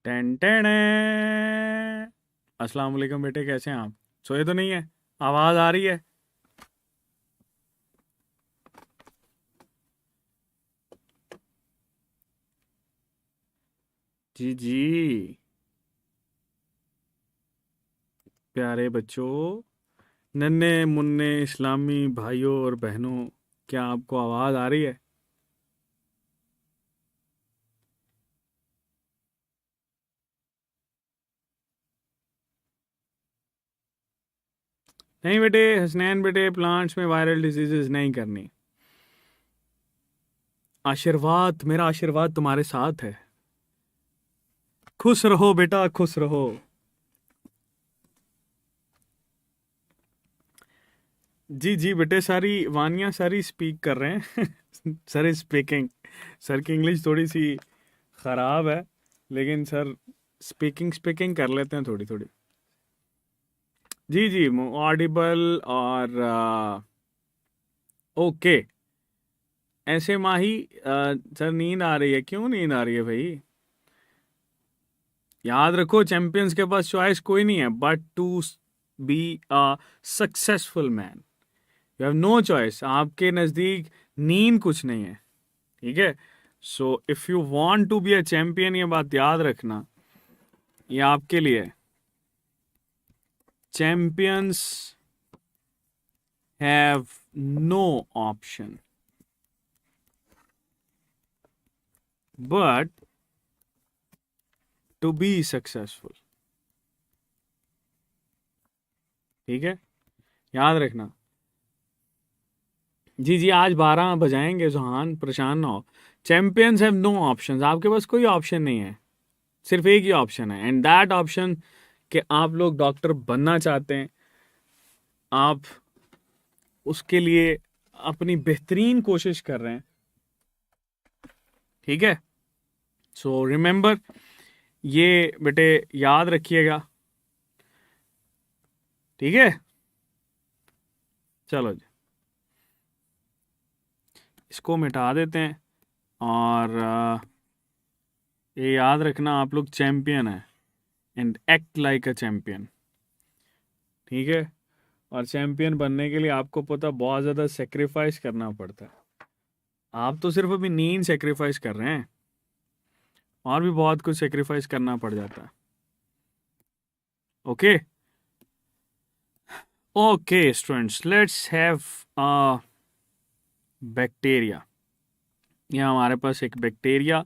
Ten ten. अस्सलाम वालेकुम बेटे, कैसे हैं आप? सोए तो नहीं है? आवाज़ आ रही है? जी जी। प्यारे बच्चों, नन्हे मुन्ने इस्लामी भाइयों और बहनों, क्या आपको आवाज़ आ रही है? नहीं बेटे, हसनैन बेटे, प्लांट्स में वायरल डिजीजेस नहीं करनी। आशीर्वाद, मेरा आशीर्वाद तुम्हारे साथ है। खुश रहो बेटा, खुश रहो। जी जी बेटे, सारी वानियाँ सारी स्पीक कर रहे हैं। Sir speaking. सर की इंग्लिश थोड़ी सी ख़राब है, लेकिन सर स्पीकिंग स्पीकिंग कर लेते हैं थोड़ी थोड़ी। जी जी, ऑडिबल और ओके। ऐसे माही, सर नींद आ रही है? क्यों नींद आ रही है भाई? याद रखो, चैंपियंस के पास चॉइस कोई नहीं है but to be a successful man. You have no choice. आपके नज़दीक नींद कुछ नहीं है, ठीक है? So if you want to be a champion, ये बात याद रखना, ये आपके लिए है। Champions have no option but to be successful, ठीक है? याद रखना। जी जी, आज 12 बजाएंगे सुहान, परेशान ना हो। Champions have no options. आपके पास कोई ऑप्शन नहीं है, सिर्फ एक ही ऑप्शन है, एंड दैट ऑप्शन कि आप लोग डॉक्टर बनना चाहते हैं, आप उसके लिए अपनी बेहतरीन कोशिश कर रहे हैं, ठीक है? सो रिमेंबर, ये बेटे याद रखिएगा, ठीक है? चलो जी, इसको मिटा देते हैं और ये याद रखना, आप लोग चैंपियन है and act like a champion, ठीक है? और चैंपियन बनने के लिए आपको पता बहुत ज़्यादा सेक्रीफाइस करना पड़ता है। आप तो सिर्फ अभी नींद सेक्रीफाइस कर रहे हैं, और भी बहुत कुछ सेक्रीफाइस करना पड़ जाता है। Okay okay students, let's have a bacteria. ये हमारे पास एक बैक्टीरिया,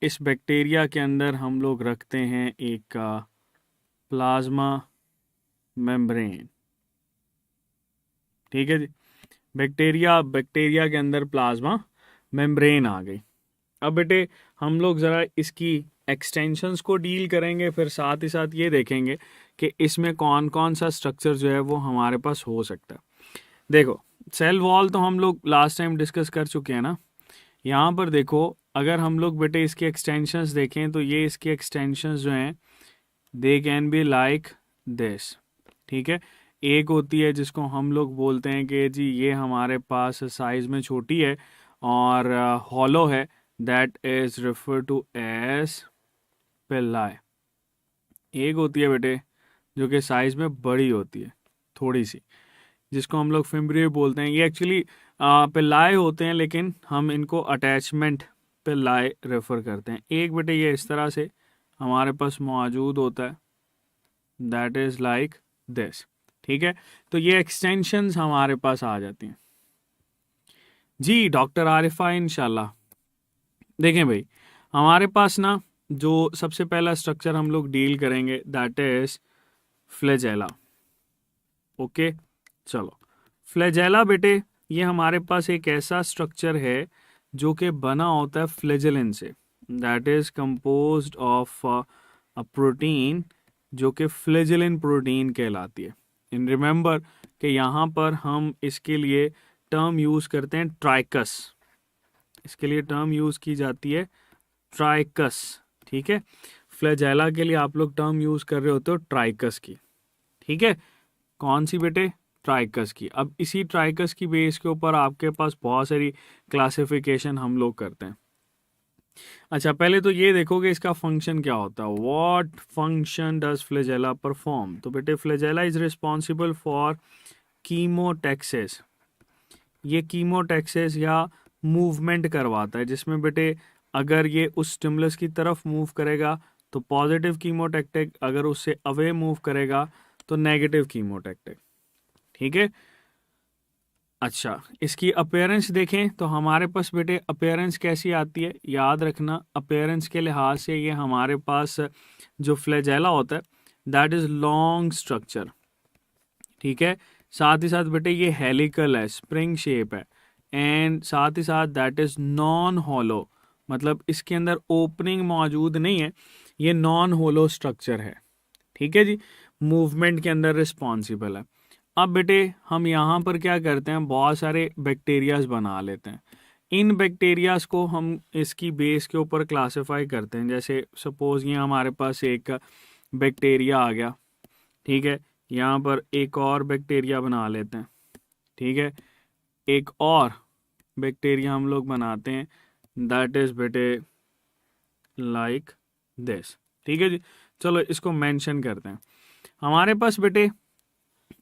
इस बैक्टीरिया के अंदर हम लोग रखते हैं एक प्लाज्मा मेम्ब्रेन, ठीक है जी? बैक्टीरिया बैक्टीरिया के अंदर प्लाज्मा मेम्ब्रेन आ गई। अब बेटे, हम लोग ज़रा इसकी एक्सटेंशंस को डील करेंगे, फिर साथ ही साथ ये देखेंगे कि इसमें कौन कौन सा स्ट्रक्चर जो है वो हमारे पास हो सकता है। देखो, सेल वॉल तो हम लोग लास्ट टाइम डिस्कस कर चुके हैं ना। यहाँ पर देखो, अगर हम लोग बेटे इसकी एक्सटेंशंस देखें तो ये इसकी एक्सटेंशंस जो हैं, they can be like this, ठीक है? एक होती है जिसको हम लोग बोलते हैं कि जी ये हमारे पास साइज में छोटी है और हॉलो है, that is refer to as pili. एक होती है बेटे जो कि साइज में बड़ी होती है थोड़ी सी, जिसको हम लोग फिम्ब्रियो बोलते हैं। ये एक्चुअली पिल्लाई होते हैं, लेकिन हम इनको अटैचमेंट पिल्लाई रेफर करते हैं। एक बेटे ये इस तरह से हमारे पास मौजूद होता है, दैट इज लाइक दिस, ठीक है? तो ये एक्सटेंशंस हमारे पास आ जाती हैं। जी डॉक्टर आरिफा, इंशाल्लाह। देखें भाई, हमारे पास ना जो सबसे पहला स्ट्रक्चर हम लोग डील करेंगे, दैट इज फ्लैजेला। ओके, चलो। फ्लैजेला बेटे, ये हमारे पास एक ऐसा स्ट्रक्चर है जो कि बना होता है फ्लैजेलिन से, that is composed of a protein जो कि फ्लैजेलिन प्रोटीन कहलाती है। इन रिमेंबर कि यहाँ पर हम इसके लिए टर्म यूज़ करते हैं ट्राइकस, इसके लिए टर्म यूज़ की जाती है ट्राइकस, ठीक है? फ्लैजेला के लिए आप लोग टर्म यूज़ कर रहे होते हो ट्राइकस की, ठीक है? कौन सी बेटे? ट्राइकस की। अब इसी ट्राइकस की बेस के ऊपर आपके पास बहुत सारी क्लासिफिकेशन हम लोग करते हैं। अच्छा, पहले तो ये देखो कि इसका फंक्शन क्या होता है। What function does flagella perform? तो बेटे flagella is responsible for chemotaxis. ये कीमोटैक्सिस या मूवमेंट करवाता है, जिसमें बेटे अगर ये उस स्टिमुलस की तरफ मूव करेगा तो पॉजिटिव कीमोटैक्टिक, अगर उससे अवे मूव करेगा तो नेगेटिव कीमोटैक्टिक। ठीक है। अच्छा, इसकी अपीयरेंस देखें तो हमारे पास बेटे अपीयरेंस कैसी आती है, याद रखना अपीयरेंस के लिहाज से ये हमारे पास जो फ्लैजेला होता है दैट इज लॉन्ग स्ट्रक्चर। ठीक है। साथ ही साथ बेटे ये हेलिकल है, स्प्रिंग शेप है, एंड साथ ही साथ दैट इज नॉन हॉलो, मतलब इसके अंदर ओपनिंग मौजूद नहीं है, ये नॉन होलो स्ट्रक्चर है। ठीक है जी। मूवमेंट के अंदर रिस्पॉन्सिबल है। अब बेटे हम यहाँ पर क्या करते हैं, बहुत सारे बैक्टीरियाज बना लेते हैं। इन बैक्टीरियाज को हम इसकी बेस के ऊपर क्लासिफाई करते हैं। जैसे सपोज ये हमारे पास एक बैक्टीरिया आ गया। ठीक है। यहाँ पर एक और बैक्टीरिया बना लेते हैं। ठीक है। एक और बैक्टीरिया हम लोग बनाते हैं, दैट इज बेटे लाइक दिस। ठीक है जी। चलो इसको मेंशन करते हैं। हमारे पास बेटे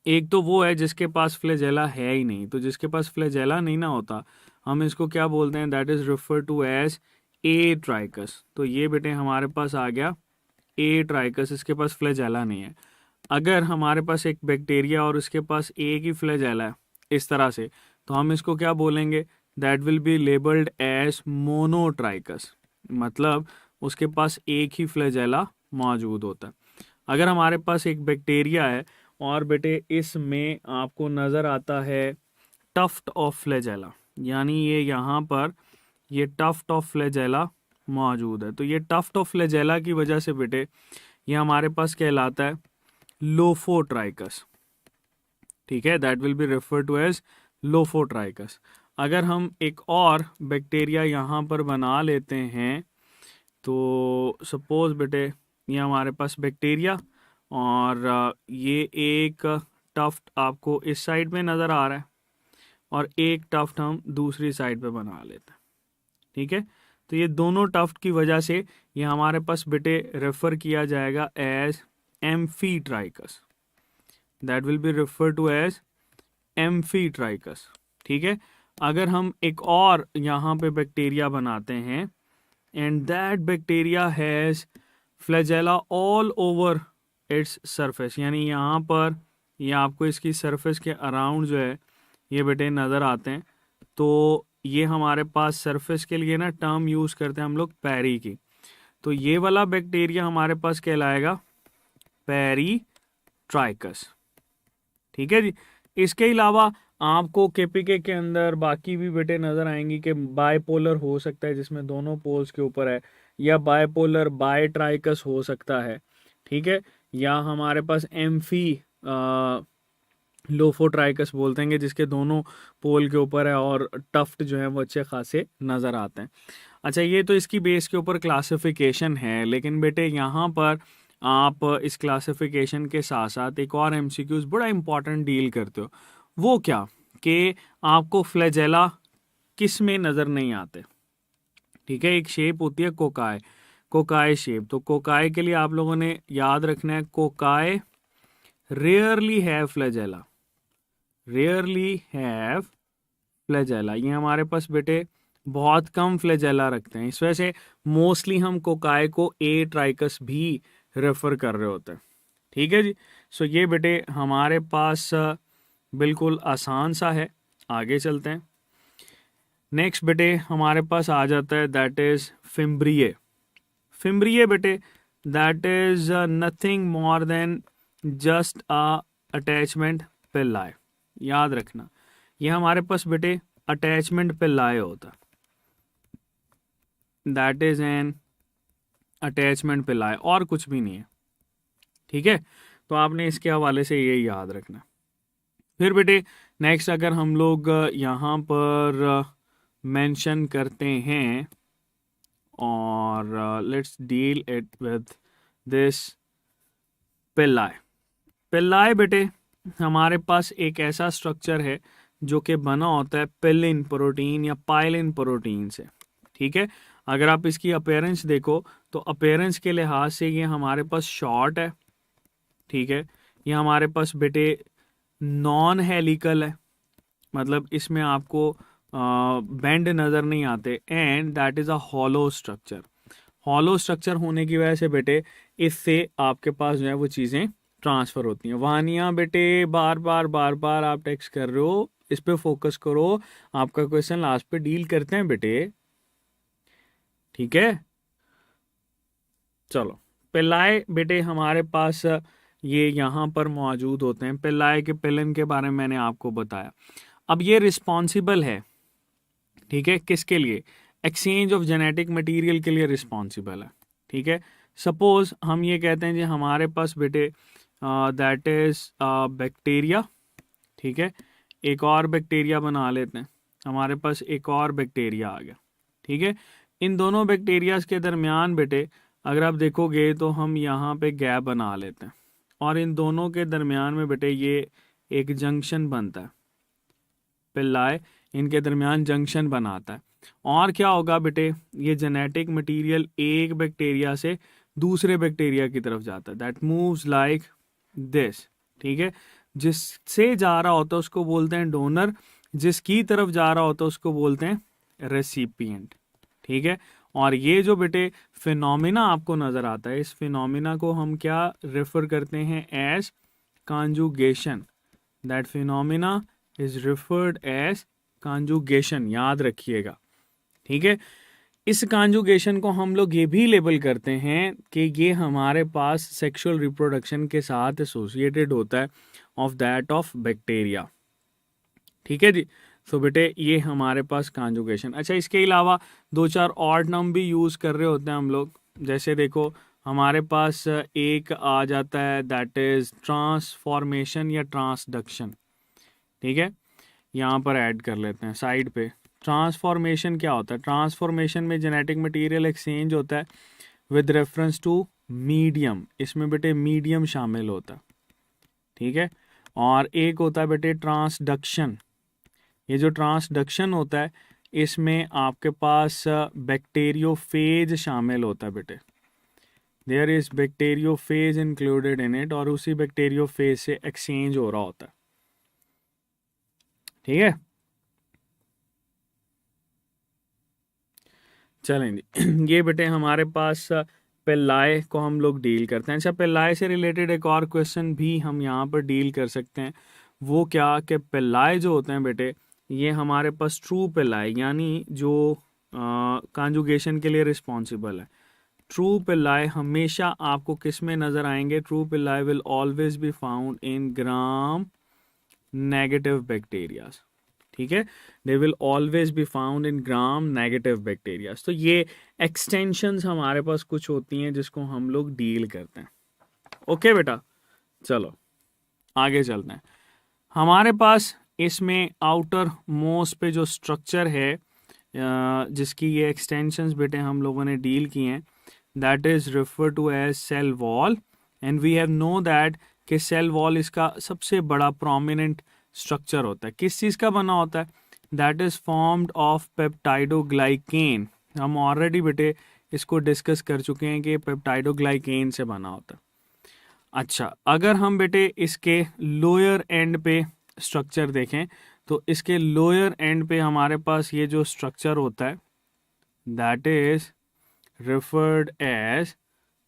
एक तो वो है जिसके पास फ्लैजेला है ही नहीं, तो जिसके पास फ्लैजेला नहीं ना होता हम इसको क्या बोलते हैं, that is refer to as atrichous. तो ये बेटे हमारे पास आ गया ए ट्राइकस, इसके पास फ्लैजेला नहीं है। अगर हमारे पास एक बैक्टीरिया और उसके पास एक ही फ्लैजेला है इस तरह से, तो हम इसको क्या बोलेंगे, that will be labelled as monotrichous, मतलब उसके पास एक ही फ्लैजेला मौजूद होता है। अगर हमारे पास एक बैक्टीरिया है और बेटे इसमें आपको नज़र आता है टफ्ट ऑफ फ्लैजेला, यानी ये यहाँ पर ये टफ्ट ऑफ फ्लैजेला मौजूद है, तो ये टफ्ट ऑफ फ्लैजेला की वजह से बेटे ये हमारे पास कहलाता है लोफोट्राइकस। ठीक है, that will be refer to as lophotrichous. अगर हम एक और बैक्टीरिया यहाँ पर बना लेते हैं, तो सपोज बेटे ये हमारे पास बैक्टीरिया और ये एक टफ्ट आपको इस साइड पे नज़र आ रहा है और एक टफ्ट हम दूसरी साइड पे बना लेते हैं। ठीक है। तो ये दोनों टफ्ट की वजह से ये हमारे पास बेटे रेफर किया जाएगा as amphitrichous, that will be refer to as amphitrichous. ठीक है। अगर हम एक और यहाँ पे बैक्टीरिया बनाते हैं and that bacteria has flagella all over its surface, यानी यहाँ पर ये आपको इसकी सरफेस के अराउंड जो है ये बेटे नज़र आते हैं, तो ये हमारे पास सरफेस के लिए ना टर्म यूज़ करते हैं हम लोग पैरी की। तो ये वाला बैक्टीरिया हमारे पास कहलाएगा पैरी ट्राइकस। ठीक है जी। इसके अलावा आपको केपीके के अंदर बाकी भी बेटे नज़र आएंगी कि बायपोलर हो सकता है जिसमें दोनों पोल्स के ऊपर है, या बायपोलर बायट्राइकस हो सकता है। ठीक है। या हमारे पास एम्फी लोफोट्राइकस बोलते हैं जिसके दोनों पोल के ऊपर है और टफ्ट जो है वो अच्छे खासे नज़र आते हैं। अच्छा, ये तो इसकी बेस के ऊपर क्लासिफिकेशन है, लेकिन बेटे यहाँ पर आप इस क्लासिफिकेशन के साथ साथ एक और एमसीक्यूज बड़ा इंपॉर्टेंट डील करते हो। वो क्या कि आपको फ्लैजेला किस में नज़र नहीं आते। ठीक है। एक शेप होती है कोकाय, कोकाय शेप। तो कोकाय के लिए आप लोगों ने याद रखना है कोकाय rarely have flagella, rarely have flagella. ये हमारे पास बेटे बहुत कम फ्लैजेला रखते हैं, इस वजह से मोस्टली हम कोकाय को ए ट्राइकस भी रेफर कर रहे होते हैं। ठीक है जी। सो ये बेटे हमारे पास बिल्कुल आसान सा है। आगे चलते हैं। नेक्स्ट बेटे हमारे पास आ जाता है दैट इज फिम्ब्रिये। फिम्ब्रिये बेटे that is nothing more than just a attachment pili. याद रखना ये हमारे पास बेटे अटैचमेंट पिल्लाए होता है, दैट इज एन अटैचमेंट पिल्लाए, और कुछ भी नहीं है। ठीक है। तो आपने इसके हवाले से ये याद रखना। फिर बेटे नेक्स्ट अगर हम लोग यहाँ पर मेंशन करते हैं और let's deal it with this pili. Pili बेटे हमारे पास एक ऐसा स्ट्रक्चर है जो कि बना होता है पिलिन प्रोटीन या पाइलिन प्रोटीन से। ठीक है। अगर आप इसकी अपीयरेंस देखो तो अपीयरेंस के लिहाज से ये हमारे पास शॉर्ट है, ठीक है। ये हमारे पास बेटे नॉन हेलिकल है, मतलब इसमें आपको बेंड नज़र नहीं आते, and that is a hollow structure. Hollow structure होने की वजह से बेटे इससे आपके पास जो है वो चीज़ें ट्रांसफ़र होती हैं। वानिया बेटे बार बार आप टेक्स्ट कर रहे हो, इस पे फोकस करो, आपका क्वेश्चन लास्ट पे डील करते हैं बेटे, ठीक है। चलो, पिल्लाए बेटे हमारे पास ये यहाँ पर मौजूद होते हैं। पिल्लाए के पिलन के बारे में मैंने आपको बताया। अब ये रिस्पॉन्सिबल है, ठीक है, किसके लिए? एक्सचेंज ऑफ जेनेटिक मटेरियल के लिए रिस्पॉन्सिबल है, ठीक है। सपोज हम ये कहते हैं जी हमारे पास बेटे दैट इज बैक्टीरिया, ठीक है। एक और बैक्टीरिया बना लेते हैं, हमारे पास एक और बैक्टीरिया आ गया, ठीक है। इन दोनों बैक्टीरियाज के दरमियान बेटे अगर आप देखोगे तो हम यहाँ पे गैप बना लेते हैं, और इन दोनों के दरमियान में बेटे ये एक जंक्शन बनता है, पिल्लाए इनके दरमियान जंक्शन बनाता है। और क्या होगा बेटे, ये जेनेटिक मटेरियल एक बैक्टीरिया से दूसरे बैक्टीरिया की तरफ जाता है, दैट मूव्स लाइक दिस, ठीक है। जिससे जा रहा होता है उसको बोलते हैं डोनर, जिसकी तरफ जा रहा होता है उसको बोलते हैं रेसिपिएंट, ठीक है। और ये जो बेटे फिनोमिना आपको नजर आता है, इस फिनोमिना को हम क्या रेफर करते हैं? As conjugation. That phenomena is referred as conjugation, याद रखिएगा, ठीक है। इस कॉन्जुगेशन को हम लोग ये भी लेबल करते हैं कि ये हमारे पास सेक्सुअल रिप्रोडक्शन के साथ एसोसिएटेड होता है ऑफ दैट ऑफ बैक्टीरिया, ठीक है जी। सो बेटे ये हमारे पास कॉन्जुगेशन। अच्छा, इसके अलावा दो चार और टर्म भी यूज़ कर रहे होते हैं हम लोग, जैसे देखो हमारे पास एक आ जाता है दैट इज ट्रांसफॉर्मेशन या ट्रांसडक्शन, ठीक है। यहाँ पर ऐड कर लेते हैं साइड पे। ट्रांसफॉर्मेशन क्या होता है? ट्रांसफॉर्मेशन में जेनेटिक मटेरियल एक्सचेंज होता है विद रेफरेंस टू मीडियम, इसमें बेटे मीडियम शामिल होता है, ठीक है। और एक होता है बेटे ट्रांसडक्शन। ये जो ट्रांसडक्शन होता है इसमें आपके पास बैक्टीरियोफेज शामिल होता है बेटे, there is bacteriophage included in it, और उसी बैक्टीरियोफेज से एक्सचेंज हो रहा होता है, ठीक है। चलेंगे ये बेटे हमारे पास पिल्लाए को हम लोग डील करते हैं। अच्छा, पिल्लाए से रिलेटेड एक और क्वेश्चन भी हम यहाँ पर डील कर सकते हैं। वो क्या कि पिल्लाए जो होते हैं बेटे ये हमारे पास ट्रू पिल्लाए, यानी जो कॉन्जुगेशन के लिए रिस्पॉन्सिबल है। ट्रू पिल्लाए हमेशा आपको किस में नज़र आएंगे? True pili will always be found in gram negative bacterias, ठीक है। They will always be found in gram negative bacterias. तो ये एक्सटेंशंस हमारे पास कुछ होती हैं जिसको हम लोग डील करते हैं। ओके बेटा, चलो आगे चलते हैं। हमारे पास इसमें आउटर मोस्ट पे जो स्ट्रक्चर है जिसकी ये एक्सटेंशंस बेटे हम लोगों ने डील की हैं, that is refer to as cell wall, and we have know that कि सेल वॉल इसका सबसे बड़ा प्रोमिनेंट स्ट्रक्चर होता है। किस चीज़ का बना होता है? That is formed of peptidoglycan. हम ऑलरेडी बेटे इसको डिस्कस कर चुके हैं कि पेप्टाइडोग्लाइकेन से बना होता है। अच्छा, अगर हम बेटे इसके लोअर एंड पे स्ट्रक्चर देखें तो इसके लोअर एंड पे हमारे पास ये जो स्ट्रक्चर होता है that is referred as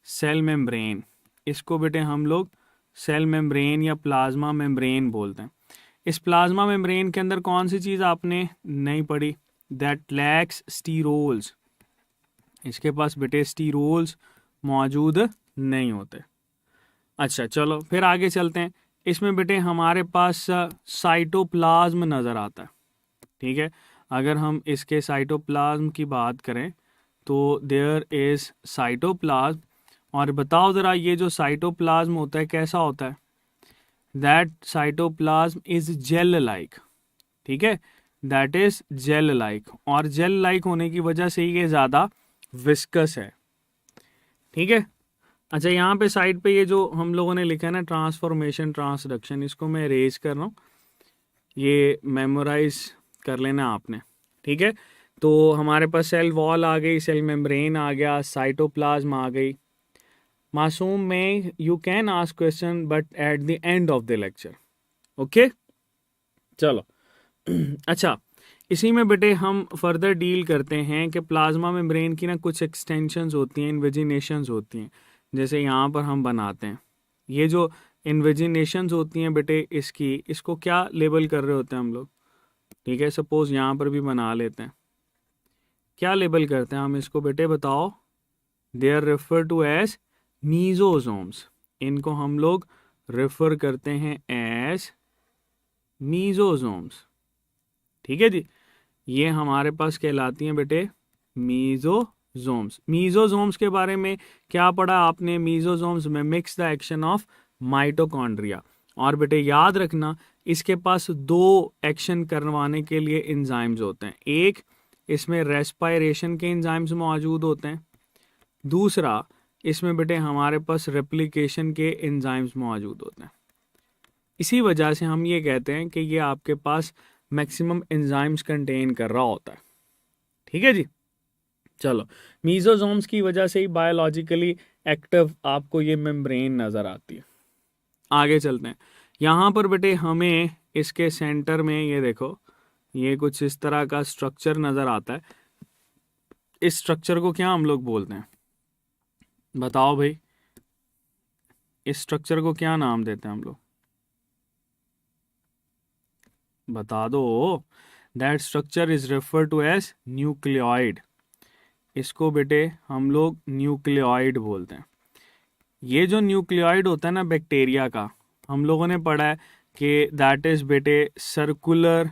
cell membrane. इसको बेटे हम लोग सेल मेम्ब्रेन या प्लाज्मा मेम्ब्रेन बोलते हैं। इस प्लाज्मा मेम्ब्रेन के अंदर कौन सी चीज़ आपने नहीं पढ़ी? That lakhs sterols. इसके पास बेटे स्टीरोल्स मौजूद नहीं होते। अच्छा, चलो फिर आगे चलते हैं। इसमें बेटे हमारे पास साइटोप्लाज्म नज़र आता है, ठीक है। अगर हम इसके साइटोप्लाज्म की बात करें तो देयर इज साइटोप्लाज्म, और बताओ ज़रा ये जो साइटोप्लाज्म होता है कैसा होता है? That cytoplasm is gel like, ठीक है, दैट इज जेल लाइक, और जेल लाइक होने की वजह से ये ज़्यादा विस्कस है, ठीक है। अच्छा, यहाँ पे साइड पे ये जो हम लोगों ने लिखा है ना ट्रांसफॉर्मेशन ट्रांसडक्शन, इसको मैं इरेज कर रहा हूँ, ये मेमोराइज कर लेना आपने, ठीक है। तो हमारे पास सेल वॉल आ गई, सेल मेम्ब्रेन आ गया, साइटोप्लाज्म आ गई। मासूम में you can ask question but at the end of the lecture. Okay, चलो। अच्छा, इसी में बेटे हम फर्दर डील करते हैं कि प्लाज्मा मेम्ब्रेन की ना कुछ एक्सटेंशंस होती हैं, इन्वेजिनेशंस होती हैं, जैसे यहाँ पर हम बनाते हैं। ये जो इन्वेजिनेशंस होती हैं बेटे, इसको क्या लेबल कर रहे होते हैं हम लोग? ठीक है, सपोज यहाँ पर भी बना लेते हैं। क्या लेबल करते हैं हम इसको बेटे, बताओ? They are refer to as mesosomes. इनको हम लोग रेफर करते हैं एज मीजोजोम्स। ठीक है जी, ये हमारे पास कहलाती हैं बेटे मीजोजोम्स। मीजोजोम्स के बारे में क्या पढ़ा आपने? मीजोजोम्स में mix the action of mitochondria. और बेटे याद रखना, इसके पास दो एक्शन करवाने के लिए एंजाइम्स होते हैं। एक, इसमें रेस्पायरेशन के एंजाइम्स मौजूद होते हैं। दूसरा, इसमें बेटे हमारे पास रेप्लिकेशन के एंजाइम्स मौजूद होते हैं। इसी वजह से हम ये कहते हैं कि ये आपके पास मैक्सिमम एंजाइम्स कंटेन कर रहा होता है। ठीक है जी, चलो। मीजोजोम्स की वजह से ही बायोलॉजिकली एक्टिव आपको ये मेम्ब्रेन नज़र आती है। आगे चलते हैं। यहाँ पर बेटे हमें इसके सेंटर में ये देखो, ये कुछ इस तरह का स्ट्रक्चर नज़र आता है। इस स्ट्रक्चर को क्या हम लोग बोलते हैं, बताओ भाई? इस स्ट्रक्चर को क्या नाम देते हैं हम लोग, बता दो। That structure is refer to as nucleoid. इसको बेटे हम लोग न्यूक्लियोइड बोलते हैं। ये जो न्यूक्लियोइड होता है ना बैक्टीरिया का, हम लोगों ने पढ़ा है कि दैट इज बेटे सर्कुलर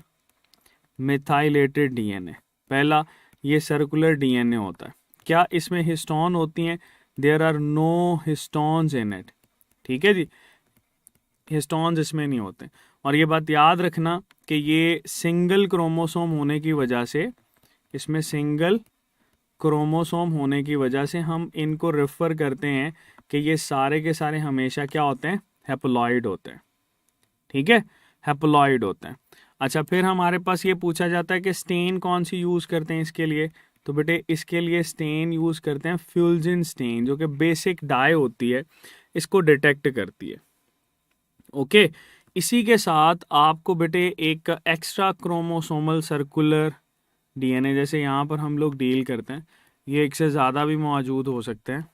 मिथाइलेटेड डीएनए। पहला, ये सर्कुलर डीएनए होता है। क्या इसमें हिस्टोन होती हैं? There are no histones in it. ठीक है जी, हिस्टोन्स इसमें नहीं होते। और ये बात याद रखना कि ये सिंगल क्रोमोसोम होने की वजह से, इसमें सिंगल क्रोमोसोम होने की वजह से हम इनको रेफर करते हैं कि ये सारे के सारे हमेशा क्या होते हैं? हैप्लॉइड होते हैं। ठीक है, हैप्लॉइड होते हैं। अच्छा, फिर हमारे पास ये पूछा जाता है कि स्टेन कौन सी यूज़ करते हैं इसके लिए? तो बेटे इसके लिए स्टेन यूज़ करते हैं फ्यूल्जिन स्टेन, जो कि बेसिक डाई होती है, इसको डिटेक्ट करती है। ओके, इसी के साथ आपको बेटे एक एक्स्ट्रा क्रोमोसोमल सर्कुलर डीएनए, जैसे यहाँ पर हम लोग डील करते हैं, ये एक से ज़्यादा भी मौजूद हो सकते हैं,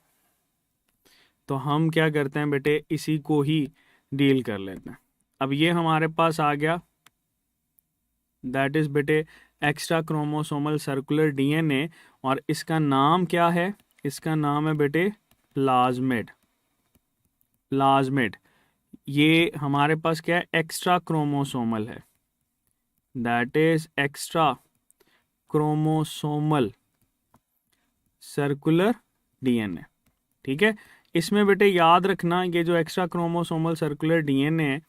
तो हम क्या करते हैं बेटे, इसी को ही डील कर लेते हैं। अब ये हमारे पास आ गया, दैट इज़ बेटे एक्स्ट्रा क्रोमोसोमल सर्कुलर डीएनए, और इसका नाम क्या है? इसका नाम है बेटे प्लाज्मिड। प्लाज्मिड, ये हमारे पास क्या है? एक्स्ट्रा क्रोमोसोमल है। That is extra chromosomal circular DNA. ठीक है, इसमें बेटे याद रखना, ये जो एक्स्ट्रा क्रोमोसोमल सर्कुलर डीएनए है,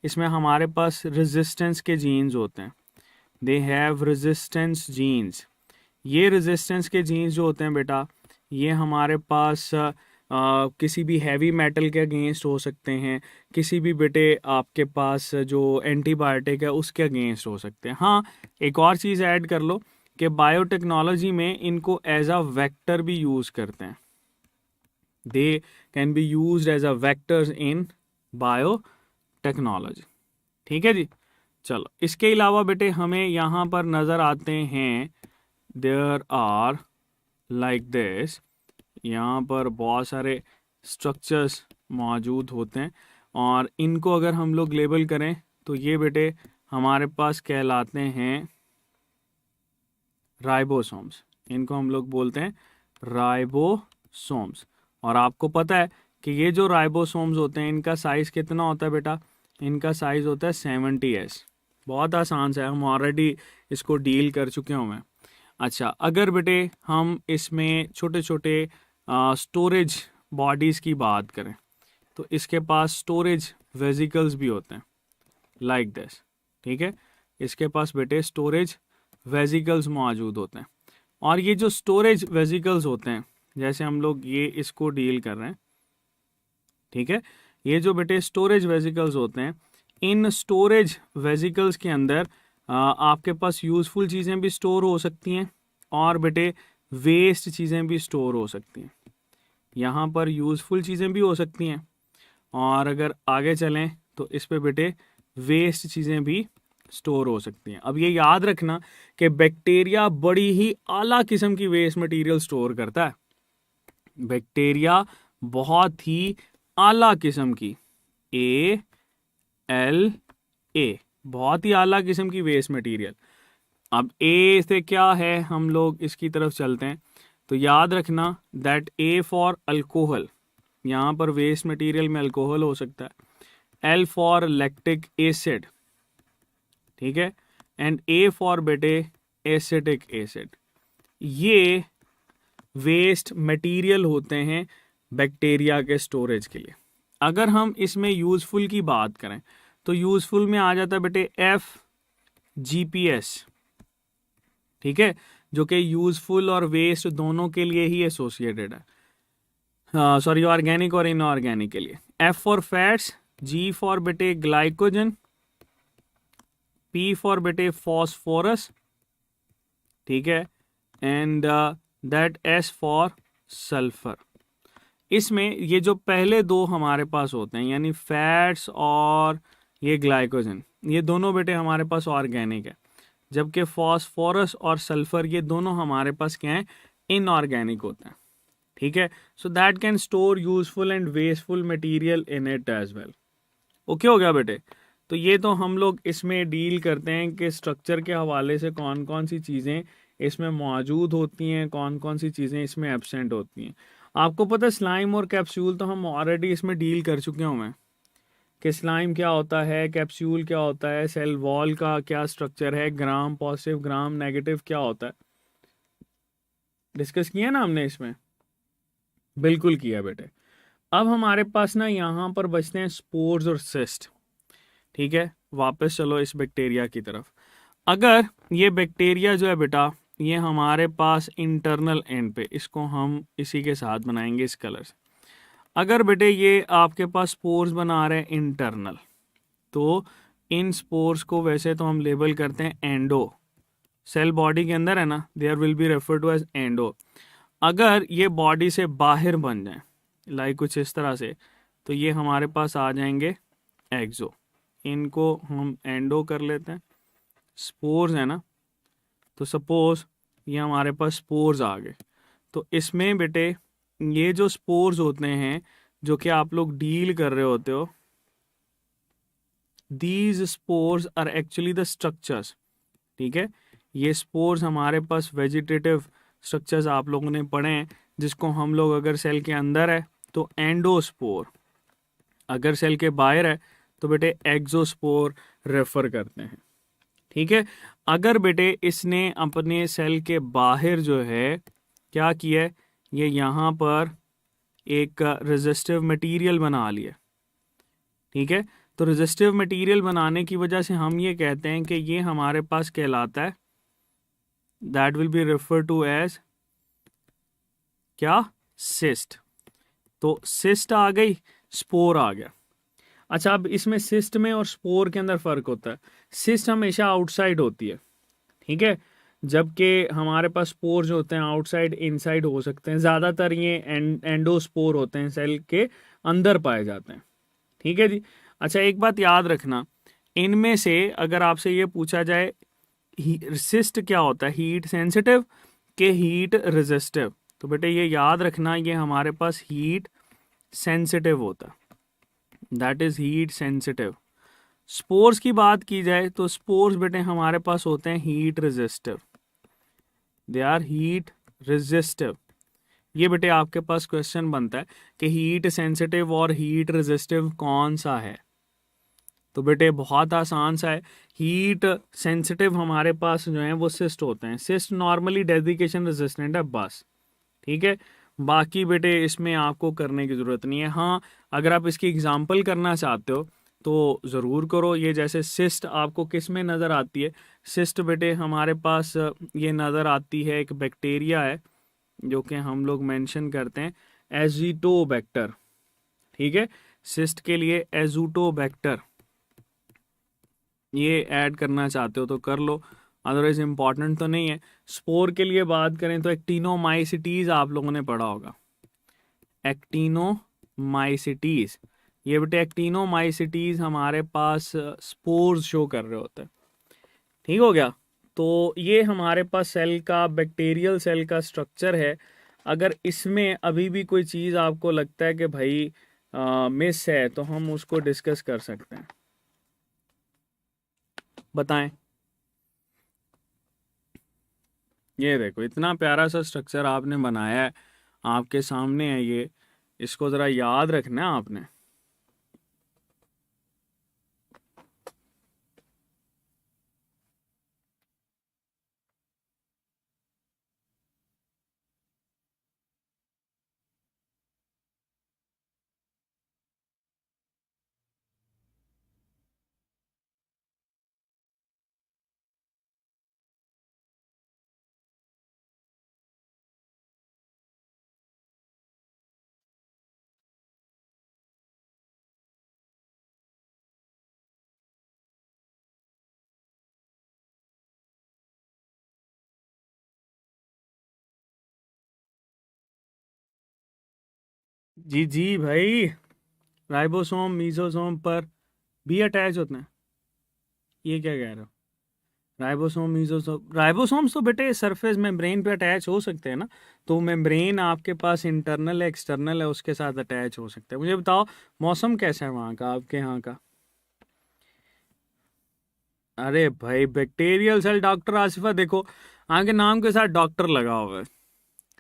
इसमें हमारे पास रेजिस्टेंस के जीन्स होते हैं। They have resistance genes. ये रेजिस्टेंस के जीन्स जो होते हैं बेटा, ये हमारे पास किसी भी हैवी मेटल के अगेंस्ट हो सकते हैं, किसी भी बेटे आपके पास जो एंटीबायोटिक है उसके अगेंस्ट हो सकते हैं। हाँ, एक और चीज़ ऐड कर लो कि बायोटेक्नोलॉजी में इनको एज अ वेक्टर भी यूज़ करते हैं। They can be used as a vectors in biotechnology. ठीक है जी, चलो। इसके अलावा बेटे हमें यहाँ पर नज़र आते हैं, देयर आर लाइक दिस, यहाँ पर बहुत सारे स्ट्रक्चर्स मौजूद होते हैं, और इनको अगर हम लोग लेबल करें तो ये बेटे हमारे पास कहलाते हैं राइबोसोम्स। इनको हम लोग बोलते हैं राइबोसोम्स। और आपको पता है कि ये जो राइबोसोम्स होते हैं, इनका साइज़ कितना होता है बेटा? इनका साइज़ होता है 70S। बहुत आसान सा है, हम ऑलरेडी इसको डील कर चुके हुए हैं। अच्छा, अगर बेटे हम इसमें छोटे छोटे स्टोरेज बॉडीज़ की बात करें, तो इसके पास स्टोरेज वेजिकल्स भी होते हैं, लाइक दिस। ठीक है, इसके पास बेटे स्टोरेज वेजिकल्स मौजूद होते हैं। और ये जो स्टोरेज वेजिकल्स होते हैं, जैसे हम लोग ये इसको डील कर रहे हैं, ठीक है, ये जो बेटे स्टोरेज वेजिकल्स होते हैं, इन स्टोरेज वेजिकल्स के अंदर आपके पास यूज़फुल चीज़ें भी स्टोर हो सकती हैं, और बेटे वेस्ट चीज़ें भी स्टोर हो सकती हैं, यहाँ पर यूज़फुल चीज़ें भी हो सकती हैं, और अगर आगे चलें तो इस पे बेटे वेस्ट चीज़ें भी स्टोर हो सकती हैं। अब ये याद रखना कि बैक्टीरिया बड़ी ही आला किस्म की वेस्ट मटेरियल स्टोर करता है। बैक्टीरिया बहुत ही आला किस्म की, ALA, बहुत ही आला किस्म की वेस्ट मटेरियल। अब ए से क्या है, हम लोग इसकी तरफ चलते हैं तो याद रखना दैट A फॉर अल्कोहल, यहाँ पर वेस्ट मटेरियल में अल्कोहल हो सकता है। L फॉर लैक्टिक एसिड, ठीक है, एंड A फॉर बेटे एसिटिक एसिड। ये वेस्ट मटेरियल होते हैं बैक्टीरिया के स्टोरेज के लिए। अगर हम इसमें यूज़फुल की बात करें तो यूज़फुल में आ जाता है बेटे FGPS, ठीक है, जो कि यूज़फुल और वेस्ट दोनों के लिए ही एसोसिएटेड है, सॉरी ऑर्गेनिक और इनऑर्गेनिक के लिए। F for fats, G for बेटे ग्लाइकोजन, P फॉर बेटे फॉस्फोरस, ठीक है, and that S for sulphur. इसमें ये जो पहले दो हमारे पास होते हैं यानी फैट्स और ये ग्लाइकोजन, ये दोनों बेटे हमारे पास ऑर्गेनिक है, जबकि फॉस्फोरस और सल्फर ये दोनों हमारे पास क्या हैं, इनऑर्गेनिक होते हैं, ठीक है। So that can store useful and wasteful material in it as well. Okay हो गया बेटे। तो ये तो हम लोग इसमें डील करते हैं कि स्ट्रक्चर के हवाले से कौन कौन सी चीज़ें इसमें मौजूद होती हैं, कौन कौन सी चीज़ें इसमें एब्सेंट होती हैं। आपको पता है स्लाइम और कैप्सूल तो हम ऑलरेडी इसमें डील कर चुके हूँ मैं, कि स्लाइम क्या होता है, कैप्सूल क्या होता है, सेल वॉल का क्या स्ट्रक्चर है, ग्राम पॉजिटिव ग्राम नेगेटिव क्या होता है, डिस्कस किया ना हमने इसमें, बिल्कुल किया बेटे। अब हमारे पास ना यहाँ पर बचते हैं स्पोर्स और सिस्ट, ठीक है। वापस चलो इस बैक्टीरिया की तरफ। अगर ये बैक्टीरिया जो है बेटा, ये हमारे पास इंटरनल एंड पे, इसको हम इसी के साथ बनाएंगे इस कलर से। अगर बेटे ये आपके पास स्पोर्स बना रहे हैं इंटरनल, तो इन स्पोर्स को वैसे तो हम लेबल करते हैं एंडो, सेल बॉडी के अंदर है ना, there will be refer to as endo. अगर ये बॉडी से बाहर बन जाए लाइक कुछ इस तरह से, तो ये हमारे पास आ जाएंगे एक्सो, इनको हम एंडो कर लेते हैं। स्पोर्स है ना, तो सपोज ये हमारे पास स्पोर्स आ गए, तो इसमें बेटे ये जो स्पोर्स होते हैं जो कि आप लोग डील कर रहे होते हो, these spores are actually the structures, ठीक है। ये स्पोर्स हमारे पास वेजिटेटिव स्ट्रक्चर्स आप लोगों ने पढ़े हैं, जिसको हम लोग अगर सेल के अंदर है तो एंडोस्पोर, अगर सेल के बाहर है तो बेटे एक्सोस्पोर रेफर करते हैं, ठीक है। अगर बेटे इसने अपने सेल के बाहर जो है क्या किया है, ये यहाँ पर एक रेजिस्टिव मटेरियल बना लिया, ठीक है। तो रेजिस्टिव मटेरियल बनाने की वजह से हम ये कहते हैं कि ये हमारे पास कहलाता है, that will be refer to as क्या, सिस्ट। तो सिस्ट आ गई, स्पोर आ गया। अच्छा, अब इसमें सिस्ट में और स्पोर के अंदर फर्क होता है। सिस्ट हमेशा आउटसाइड होती है, ठीक है, जबकि हमारे पास स्पोर जो होते हैं आउटसाइड इनसाइड हो सकते हैं। ज़्यादातर ये एंडोस्पोर होते हैं, सेल के अंदर पाए जाते हैं, ठीक है जी। अच्छा, एक बात याद रखना, इनमें से अगर आपसे ये पूछा जाए सिस्ट क्या होता है, हीट सेंसिटिव के हीट रेजिस्टिव, तो बेटे ये याद रखना ये हमारे पास हीट सेंसिटिव होता है, that is heat sensitive. Spores की बात की जाए तो स्पोर्स बेटे हमारे पास होते हैं heat resistive, they are heat resistive. ये बेटे आपके पास क्वेश्चन बनता है कि हीट सेंसिटिव और हीट रेजिस्टिव कौन सा है, तो बेटे बहुत आसान सा है। हीट सेंसिटिव हमारे पास जो है वो सिस्ट होते हैं, सिस्ट नॉर्मली डेसिकेशन रेजिस्टेंट है बस, ठीक है। बाकी बेटे इसमें आपको करने की ज़रूरत नहीं है। हाँ, अगर आप इसकी एग्जांपल करना चाहते हो तो ज़रूर करो। ये जैसे सिस्ट आपको किस में नज़र आती है, सिस्ट बेटे हमारे पास ये नज़र आती है, एक बैक्टीरिया है जो कि हम लोग मेंशन करते हैं एजिटोबैक्टर, ठीक है। सिस्ट के लिए एजिटोबैक्टर ये ऐड करना चाहते हो तो कर लो, अदरवाइज इंपॉर्टेंट तो नहीं है। स्पोर के लिए बात करें तो एक्टिनोमाइसिटीज आप लोगों ने पढ़ा होगा, एक्टिनोमाइसिटीज। ये बेटे एक्टिनोमाइसिटीज हमारे पास स्पोर्स शो कर रहे होते हैं। ठीक हो गया। तो ये हमारे पास सेल का, बैक्टीरियल सेल का स्ट्रक्चर है। अगर इसमें अभी भी कोई चीज़ आपको लगता है कि भाई मिस है तो हम उसको डिस्कस कर सकते हैं, बताएं। ये देखो इतना प्यारा सा स्ट्रक्चर आपने बनाया है, आपके सामने है ये, इसको ज़रा याद रखना है आपने। जी जी भाई, राइबोसोम मीजोसोम पर भी अटैच होते हैं, ये क्या कह रहे हो? राइबोसोम मीजोसोम, राइबोसोम्स तो बेटे सरफेस मेम्ब्रेन पे अटैच हो सकते हैं ना। तो मेम्ब्रेन आपके पास इंटरनल है एक्सटर्नल है, उसके साथ अटैच हो सकते हैं। मुझे बताओ मौसम कैसा है वहाँ का, आपके यहाँ का? अरे भाई बैक्टीरियल सेल, डॉक्टर आसिफा देखो आगे नाम के साथ डॉक्टर लगा हुआ है,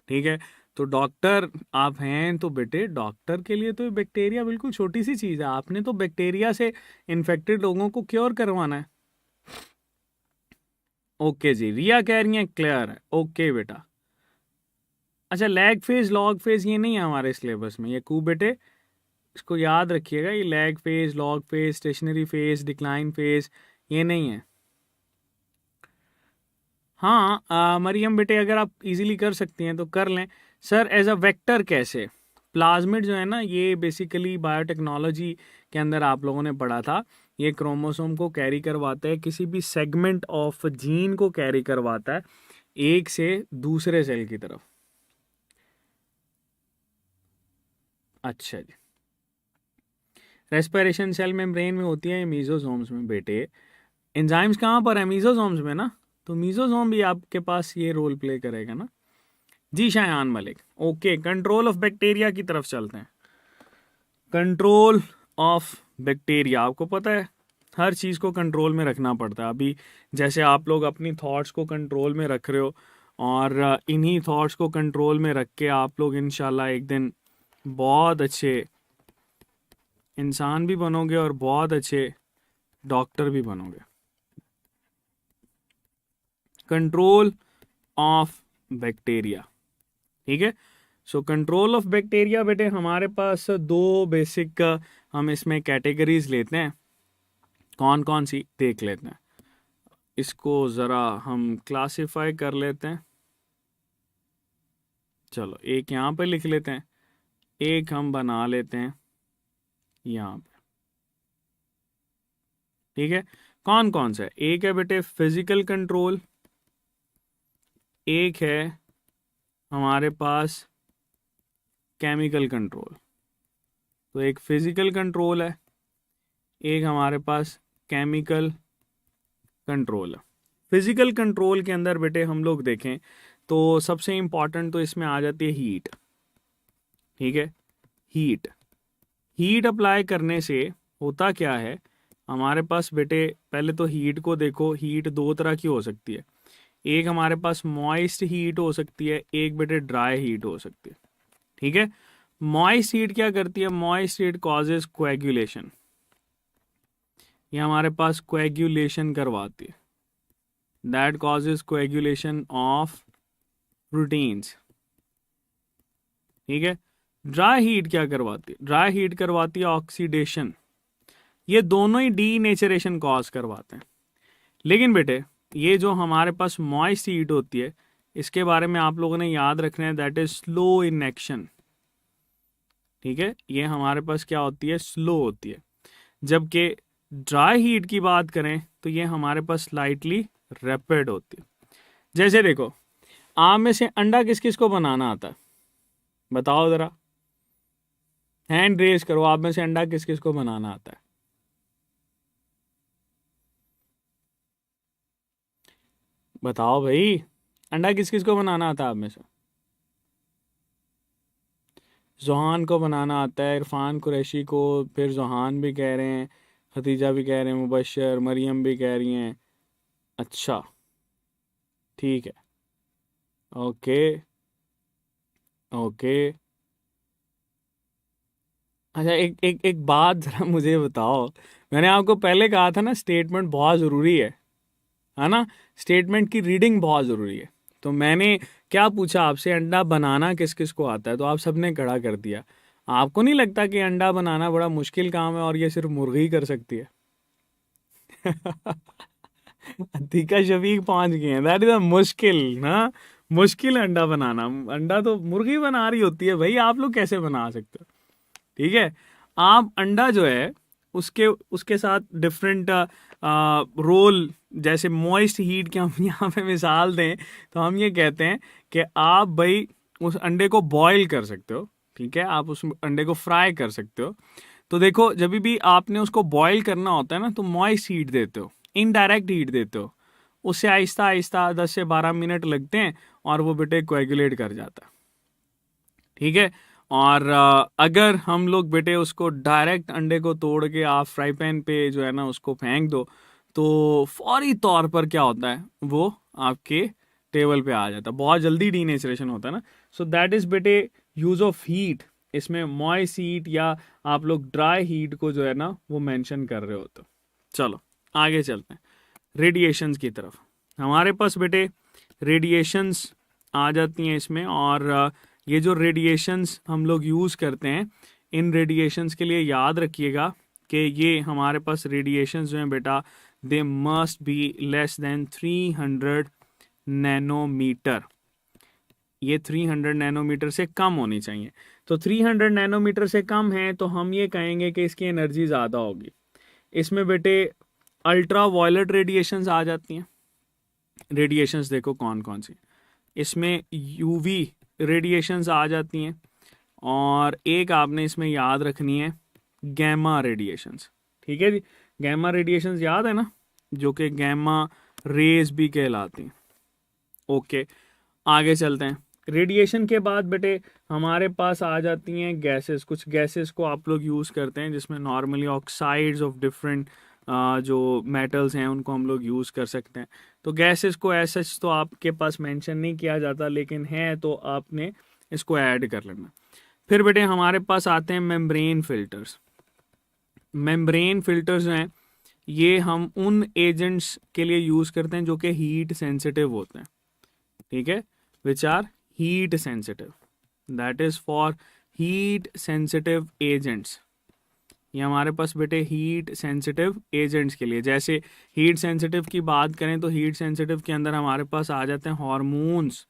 ठीक है। तो डॉक्टर आप हैं तो बेटे डॉक्टर के लिए तो बैक्टीरिया बिल्कुल छोटी सी चीज़ है। आपने तो बैक्टीरिया से इन्फेक्टेड लोगों को क्योर करवाना है। ओके जी, रिया कह रही है क्लियर है, ओके बेटा। अच्छा लैग फेज लॉग फेज ये नहीं है हमारे सिलेबस में, ये बेटे इसको याद रखिएगा, ये lag phase log phase stationary phase decline phase ये नहीं है। हाँ मरियम बेटे अगर आप इजीली कर सकती हैं तो कर लें। सर एज अ वेक्टर कैसे? प्लाज्मिड जो है ना, ये बेसिकली बायोटेक्नोलॉजी के अंदर आप लोगों ने पढ़ा था, ये क्रोमोसोम को कैरी करवाता है, किसी भी सेगमेंट ऑफ जीन को कैरी करवाता है एक से दूसरे सेल की तरफ। अच्छा जी, रेस्पिरेशन सेल मेम्ब्रेन में होती है, मीजोसोम्स में बेटे। एंजाइम्स कहाँ पर है? मीजोसोम्स में ना। तो मीजोसोम भी आपके पास ये रोल प्ले करेगा ना। जी Shayan Malik, okay. Control of bacteria की तरफ चलते हैं। कंट्रोल ऑफ बैक्टीरिया, आपको पता है हर चीज़ को कंट्रोल में रखना पड़ता है। अभी जैसे आप लोग अपनी थॉट्स को कंट्रोल में रख रहे हो, और इन्हीं थॉट्स को कंट्रोल में रख के आप लोग इंशाल्लाह एक दिन बहुत अच्छे इंसान भी बनोगे और बहुत अच्छे डॉक्टर भी बनोगे। कंट्रोल ऑफ बैक्टीरिया, ठीक है। सो कंट्रोल ऑफ बैक्टीरिया बेटे हमारे पास दो बेसिक हम इसमें कैटेगरीज लेते हैं। कौन कौन सी देख लेते हैं, इसको ज़रा हम क्लासिफाई कर लेते हैं। चलो एक यहाँ पे लिख लेते हैं, एक हम बना लेते हैं यहाँ पे, ठीक है। कौन कौन सा है? एक है बेटे फिजिकल कंट्रोल, एक है हमारे पास केमिकल कंट्रोल। तो एक फिजिकल कंट्रोल है, एक हमारे पास केमिकल कंट्रोल है। फिजिकल कंट्रोल के अंदर बेटे हम लोग देखें तो सबसे इंपॉर्टेंट तो इसमें आ जाती है हीट, ठीक है। हीट, हीट अप्लाई करने से होता क्या है हमारे पास बेटे, पहले तो हीट को देखो, हीट दो तरह की हो सकती है। एक हमारे पास मॉइस्ट हीट हो सकती है, एक बेटे ड्राई हीट हो सकती है, ठीक है। मॉइस्ट हीट क्या करती है? मॉइस्ट हीट कॉजेज कोएगुलेशन, ये हमारे पास कोएगुलेशन करवाती है, that causes coagulation of proteins, ठीक है। ड्राई हीट क्या करवाती है? ड्राई हीट करवाती है ऑक्सीडेशन, ये दोनों ही डीनेचरेशन कॉज करवाते हैं। लेकिन बेटे ये जो हमारे पास मॉइस्ट हीट होती है, इसके बारे में आप लोगों ने याद रखना है, that is slow in action, ठीक है। ये हमारे पास क्या होती है? स्लो होती है। जबकि ड्राई हीट की बात करें तो ये हमारे पास स्लाइटली रैपिड होती है। जैसे देखो, आप में से अंडा किस किस को बनाना आता है, बताओ जरा, हैंड रेज करो, आप में से अंडा किस किस को बनाना आता है। बताओ भाई, अंडा किस किस को बनाना आता है आप में से। जोहान को बनाना आता है, इरफान कुरैशी को, फिर जोहान भी कह रहे हैं, खतीजा भी कह रहे हैं, मुबशर, मरियम भी कह रही हैं। अच्छा, ठीक है, ओके ओके। अच्छा, एक एक एक बात जरा मुझे बताओ, मैंने आपको पहले कहा था ना स्टेटमेंट बहुत ज़रूरी है ना, स्टेटमेंट की रीडिंग बहुत ज़रूरी है। तो मैंने क्या पूछा आपसे, अंडा बनाना किस किस को आता है, तो आप सबने खड़ा कर दिया। आपको नहीं लगता कि अंडा बनाना बड़ा मुश्किल काम है और ये सिर्फ मुर्गी ही कर सकती है? अतीका शफीक पहुंच गए हैं, दैट इज अ मुश्किल ना, मुश्किल है अंडा बनाना। अंडा तो मुर्गी बना रही होती है भाई, आप लोग कैसे बना सकते हो? ठीक है, आप अंडा जो है उसके उसके साथ डिफरेंट रोल, जैसे मॉइस्ट हीट की हम यहाँ पे मिसाल दें तो हम ये कहते हैं कि आप भाई उस अंडे को बॉईल कर सकते हो, ठीक है, आप उस अंडे को फ्राई कर सकते हो। तो देखो, जब भी आपने उसको बॉईल करना होता है ना, तो मॉइस्ट हीट देते हो, इनडायरेक्ट हीट देते हो, उससे आहिस्ता आहिस्ता 10 से 12 मिनट लगते हैं और वो बेटे कोएगुलेट कर जाता है। ठीक है, और अगर हम लोग बेटे उसको डायरेक्ट अंडे को तोड़ के आप फ्राई पैन पे जो है ना उसको फेंक दो, तो फौरी तौर पर क्या होता है, वो आपके टेबल पे आ जाता है, बहुत जल्दी डीनेचरेशन होता है ना। सो दैट इज बेटे यूज ऑफ हीट, इसमें मॉइस्ट हीट या आप लोग ड्राई हीट को जो है ना वो मेंशन कर रहे हो। तो चलो आगे चलते हैं रेडिएशंस की तरफ। हमारे पास बेटे रेडिएशंस आ जाती हैं इसमें, और ये जो रेडिएशंस हम लोग यूज़ करते हैं, इन रेडिएशंस के लिए याद रखिएगा कि ये हमारे पास रेडिएशंस जो हैं बेटा, they must be less than 300 nanometer. ये 300 नैनोमीटर से कम होनी चाहिए। तो 300 नैनोमीटर से कम है तो हम ये कहेंगे कि इसकी एनर्जी ज़्यादा होगी। इसमें बेटे अल्ट्रा वायलेट रेडिएशंस आ जाती हैं। रेडिएशंस देखो कौन कौन सी, इसमें यूवी रेडिएशंस आ जाती हैं, और एक आपने इसमें याद रखनी है गैमा रेडिएशंस। ठीक है जी, गैमा रेडिएशंस याद है ना, जो कि गैमा रेज भी कहलाती हैं। ओके, आगे चलते हैं। रेडिएशन के बाद बेटे हमारे पास आ जाती हैं गैसेस। कुछ गैसेस को आप लोग यूज़ करते हैं जिसमें नॉर्मली ऑक्साइड्स ऑफ डिफरेंट जो मेटल्स हैं उनको हम लोग यूज़ कर सकते हैं। तो गैसेस को ऐसा तो आपके पास मेंशन नहीं किया जाता, लेकिन है तो आपने इसको ऐड कर लेना। फिर बेटे हमारे पास आते हैं मेम्ब्रेन फिल्टर्स। मेम्ब्रेन फिल्टर्स जो हैं ये हम उन एजेंट्स के लिए यूज़ करते हैं जो कि हीट सेंसिटिव होते हैं। ठीक है, which are heat sensitive, that is for heat sensitive agents. ये हमारे पास बेटे हीट सेंसिटिव एजेंट्स के लिए, जैसे हीट सेंसिटिव की बात करें तो हीट सेंसिटिव के अंदर हमारे पास आ जाते हैं हार्मोन्स,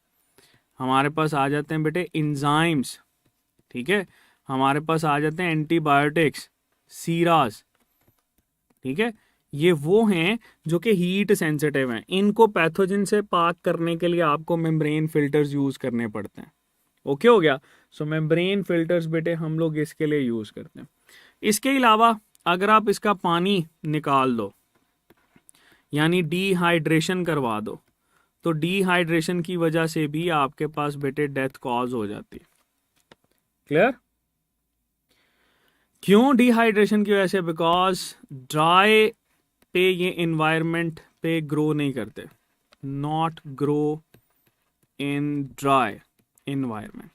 हमारे पास आ जाते हैं बेटे इंजाइम्स, ठीक है, हमारे पास आ जाते हैं एंटीबायोटिक्स, सीरास। ठीक है, ये वो हैं जो कि हीट सेंसिटिव हैं। इनको पैथोजन से पाक करने के लिए आपको मेम्ब्रेन फिल्टर्स यूज़ करने पड़ते हैं। ओके हो गया। सो मेम्ब्रेन फिल्टर्स बेटे हम लोग इसके लिए यूज़ करते हैं। इसके अलावा अगर आप इसका पानी निकाल दो, यानी डिहाइड्रेशन करवा दो, तो डिहाइड्रेशन की वजह से भी आपके पास बेटे डेथ कॉज हो जाती है। क्लियर? क्यों डिहाइड्रेशन की वजह से? बिकॉज ड्राई पे ये इन्वायरमेंट पे ग्रो नहीं करते, not grow in dry environment.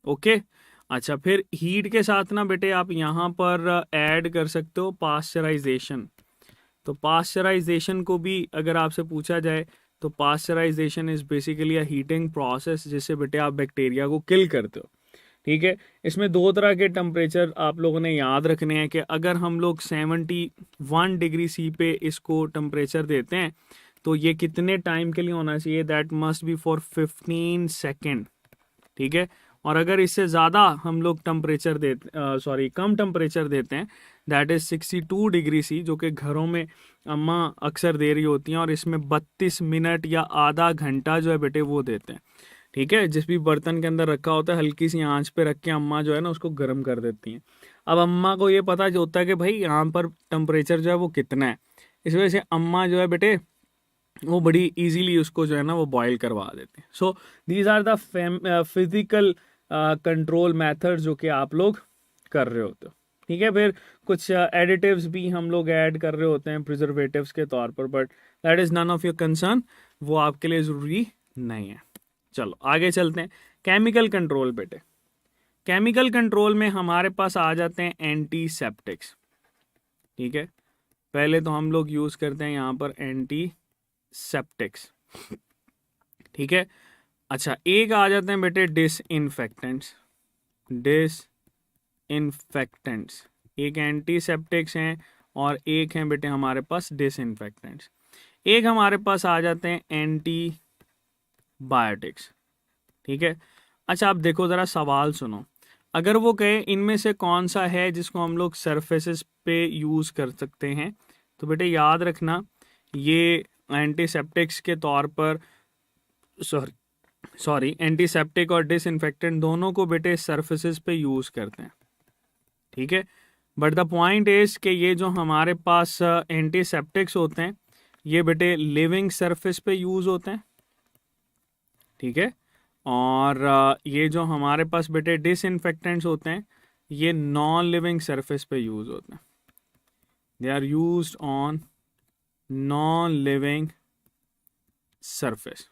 Okay, अच्छा, फिर हीट के साथ ना बेटे आप यहाँ पर ऐड कर सकते हो पास्चराइजेशन। तो पास्चराइजेशन को भी अगर आपसे पूछा जाए तो pasteurization is basically a heating process जिससे बेटे आप बैक्टीरिया को किल करते हो। ठीक है, इसमें दो तरह के टेम्परेचर आप लोगों ने याद रखने हैं कि अगर हम लोग 71 डिग्री सी पे इसको टेम्परेचर देते हैं तो ये कितने टाइम के लिए होना चाहिए? That must be for 15 second. ठीक है, और अगर इससे ज़्यादा हम लोग टेम्परेचर देते कम टेम्परेचर देते हैं, दैट इज़ 62 डिग्री सी, जो कि घरों में अम्मा अक्सर दे रही होती हैं, और इसमें 32 मिनट या आधा घंटा जो है बेटे वो देते हैं। ठीक है, जिस भी बर्तन के अंदर रखा होता है हल्की सी आंच पे रख के अम्मा जो है ना उसको गर्म कर देती हैं। अब अम्मा को ये पता जो होता है कि भाई यहाँ पर टेम्परेचर जो है वो कितना है, इस वजह से अम्मा जो है बेटे वो बड़ी इजीली उसको जो है ना वो बॉईल करवा देते हैं। So these are the physical control method जो कि आप लोग कर रहे होते हो। ठीक है, फिर कुछ एडिटिव्स भी हम लोग ऐड कर रहे होते हैं प्रिजर्वेटिव्स के तौर पर, but that is none of your concern, वो आपके लिए ज़रूरी नहीं है। चलो आगे चलते हैं। केमिकल कंट्रोल बेटे, केमिकल कंट्रोल में हमारे पास आ जाते हैं एंटीसेप्टिक्स। ठीक है, पहले तो हम लोग यूज़ करते हैं यहाँ पर एंटीसेप्टिक्स। ठीक है, अच्छा एक आ जाते हैं बेटे डिसइंफेक्टेंट्स। डिसइंफेक्टेंट्स एक एंटीसेप्टिक्स हैं और एक हैं बेटे हमारे पास डिसइंफेक्टेंट्स। एक हमारे पास आ जाते हैं एंटीबायोटिक्स। ठीक है, अच्छा आप देखो ज़रा सवाल सुनो, अगर वो कहे इनमें से कौन सा है जिसको हम लोग सरफेसेस पे यूज़ कर सकते हैं, तो बेटे याद रखना ये एंटीसेप्टिक्स के तौर पर सॉरी एंटीसेप्टिक और डिसइंफेक्टेंट दोनों को बेटे सरफेसेस पे यूज़ करते हैं। ठीक है, बट द पॉइंट इज कि ये जो हमारे पास एंटीसेप्टिक्स होते हैं ये बेटे लिविंग सरफेस पे यूज़ होते हैं। ठीक है, और ये जो हमारे पास बेटे डिसइंफेक्टेंट्स होते हैं ये नॉन लिविंग सरफेस पे यूज़ होते हैं। They are used on non living surface.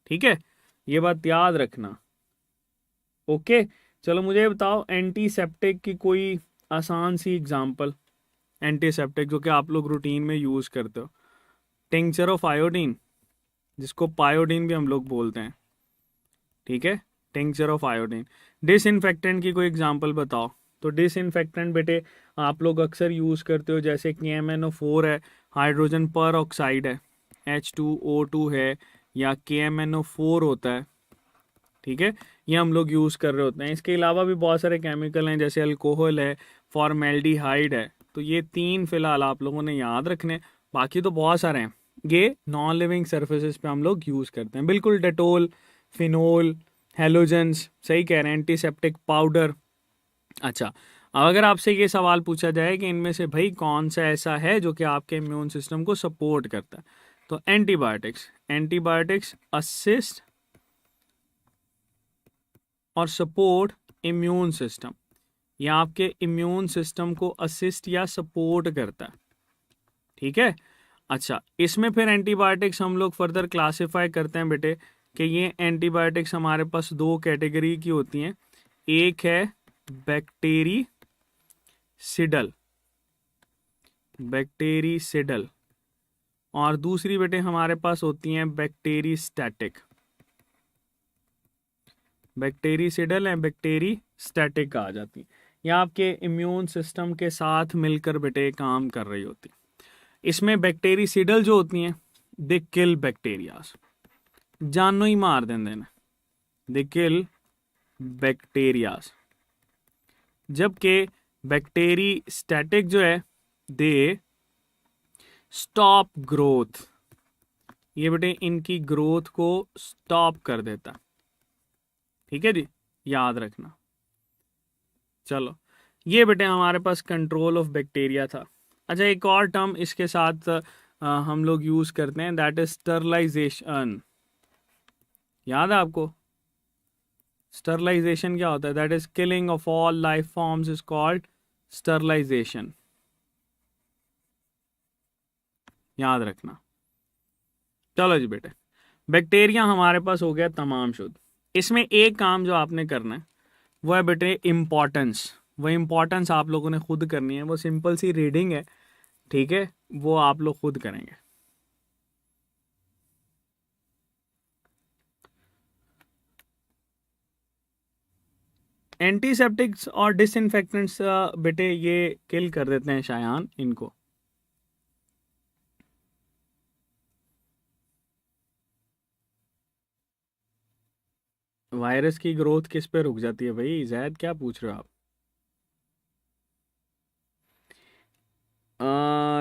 ठीक है, ये बात याद रखना। ओके, चलो मुझे बताओ एंटीसेप्टिक की कोई आसान सी एग्जांपल, एंटीसेप्टिक जो कि आप लोग रूटीन में यूज़ करते हो। टिंक्चर ऑफ आयोडीन, जिसको पायोडीन भी हम लोग बोलते हैं। ठीक है, टिंक्चर ऑफ आयोडीन। डिसइंफेक्टेंट की कोई एग्जांपल बताओ। तो डिसइंफेक्टेंट बेटे आप लोग अक्सर यूज़ करते हो, जैसे कि KMnO4 है, हाइड्रोजन पर ऑक्साइड है, H2O2 है, या KMnO4 होता है। ठीक है, ये हम लोग यूज़ कर रहे होते हैं। इसके अलावा भी बहुत सारे केमिकल हैं, जैसे अल्कोहल है, फॉर्मेल्डिहाइड है। तो ये 3 फिलहाल आप लोगों ने याद रखने, बाकी तो बहुत सारे हैं। ये नॉन लिविंग सर्फेसिस पे हम लोग यूज़ करते हैं। बिल्कुल डेटोल, फिनोल, हेलोजेंस, सही कह रहे हैं, एंटीसेप्टिक पाउडर। अच्छा, अब अगर आपसे ये सवाल पूछा जाए कि इनमें से भाई कौन सा ऐसा है जो कि आपके इम्यून सिस्टम को सपोर्ट करता है, तो एंटीबायोटिक्स। एंटीबायोटिक्स असिस्ट और सपोर्ट इम्यून सिस्टम, या आपके इम्यून सिस्टम को असिस्ट या सपोर्ट करता है। ठीक है, अच्छा इसमें फिर एंटीबायोटिक्स हम लोग फर्दर क्लासिफाई करते हैं बेटे कि ये एंटीबायोटिक्स हमारे पास 2 कैटेगरी की होती हैं। एक है बैक्टीरिसिडल, बैक्टीरिसिडल, और दूसरी बेटे हमारे पास होती हैं बैक्टीरिस्टैटिक। बैक्टीरिसिडल एंड बैक्टीरिस्टैटिक आ जाती है। ये आपके इम्यून सिस्टम के साथ मिलकर बेटे काम कर रही होती। इसमें बैक्टीरिसिडल जो होती हैं दे किल बैक्टीरियाज, जानों ही मार देंगे ना, दे किल बैक्टीरियाज। जबकि बैक्टीरिस्टैटिक जो है दे स्टॉप ग्रोथ, ये बेटे इनकी ग्रोथ को स्टॉप कर देता। ठीक है जी, याद रखना। चलो ये बेटे हमारे पास कंट्रोल ऑफ बैक्टीरिया था। अच्छा एक और टर्म इसके साथ हम लोग यूज़ करते हैं, दैट इज स्टरलाइजेशन। याद है आपको स्टरलाइजेशन क्या होता है? That is killing of all life forms is called sterilization. याद रखना। चलो जी बेटे, बैक्टीरिया हमारे पास हो गया तमाम शुद्ध। इसमें एक काम जो आपने करना है वो है बेटे इम्पॉर्टेंस। वो इम्पॉर्टेंस आप लोगों ने खुद करनी है, वो सिंपल सी रीडिंग है। ठीक है, वो आप लोग खुद करेंगे। एंटीसेप्टिक्स और डिसइंफेक्टेंट्स बेटे ये किल कर देते हैं शायान इनको। वायरस की ग्रोथ किस पे रुक जाती है भाई? जैद क्या पूछ रहे हो आप?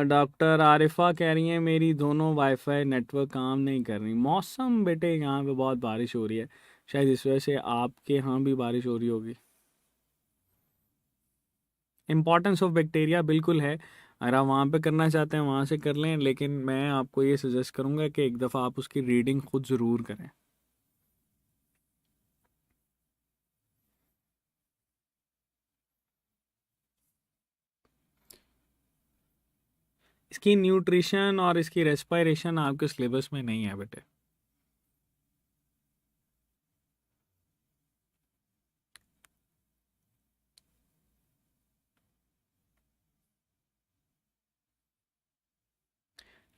डॉक्टर आरिफा कह रही हैं मेरी दोनों वाईफाई नेटवर्क काम नहीं कर रही। मौसम बेटे यहाँ पे बहुत बारिश हो रही है, शायद इस वजह से आपके यहाँ भी बारिश हो रही होगी। इम्पॉर्टेंस ऑफ बैक्टीरिया बिल्कुल है, अगर आप वहाँ पे करना चाहते हैं वहाँ से कर लें, लेकिन मैं आपको ये सजेस्ट करूँगा कि एक दफ़ा आप उसकी रीडिंग खुद ज़रूर करें। इसकी न्यूट्रिशन और इसकी रेस्पिरेशन आपके सिलेबस में नहीं है बेटे।